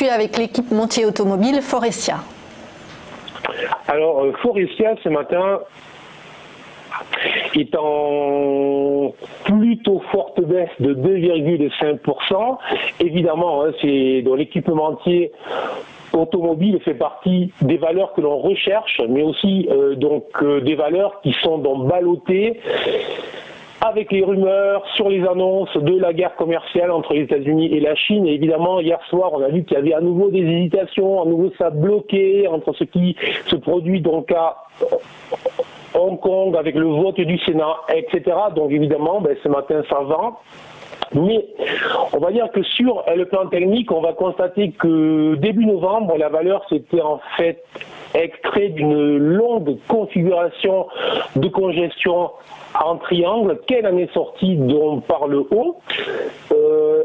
poursuit avec l'équipementier automobile Faurecia. Alors, Faurecia, ce matin, est en plutôt forte baisse de 2,5%. Évidemment, c'est dans l'équipementier automobile fait partie des valeurs que l'on recherche, mais aussi des valeurs qui sont ballottées avec les rumeurs sur les annonces de la guerre commerciale entre les États-Unis et la Chine. Et évidemment, hier soir, on a vu qu'il y avait à nouveau des hésitations, à nouveau ça bloqué entre ce qui se produit donc à Hong Kong avec le vote du Sénat, etc. Donc évidemment, ce matin, ça va. Mais on va dire que sur le plan technique, on va constater que début novembre, la valeur s'était en fait extrait d'une longue configuration de congestion en triangle. Quelle en est sortie donc par le haut.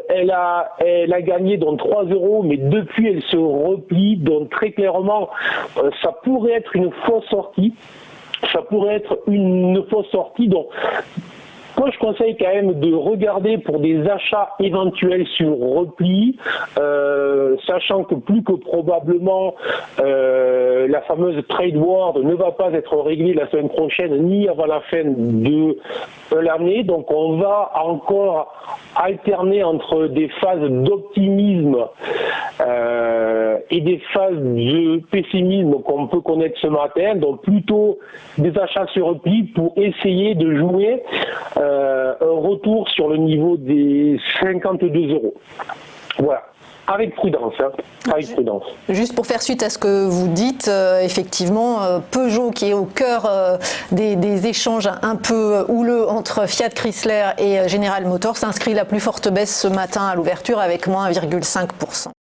Elle a gagné donc 3 euros, mais depuis elle se replie. Donc très clairement, ça pourrait être une fausse sortie. Donc, moi, je conseille quand même de regarder pour des achats éventuels sur repli, sachant que plus que probablement la fameuse trade war ne va pas être réglée la semaine prochaine ni avant la fin de l'année. Donc, on va encore alterner entre des phases d'optimisme et des phases de pessimisme qu'on peut connaître ce matin. Donc, plutôt des achats sur repli pour essayer de jouer un retour sur le niveau des 52 euros. Voilà. Avec prudence, avec prudence. Juste pour faire suite à ce que vous dites, effectivement, Peugeot qui est au cœur des échanges un peu houleux entre Fiat Chrysler et General Motors s'inscrit la plus forte baisse ce matin à l'ouverture avec moins 1,5%.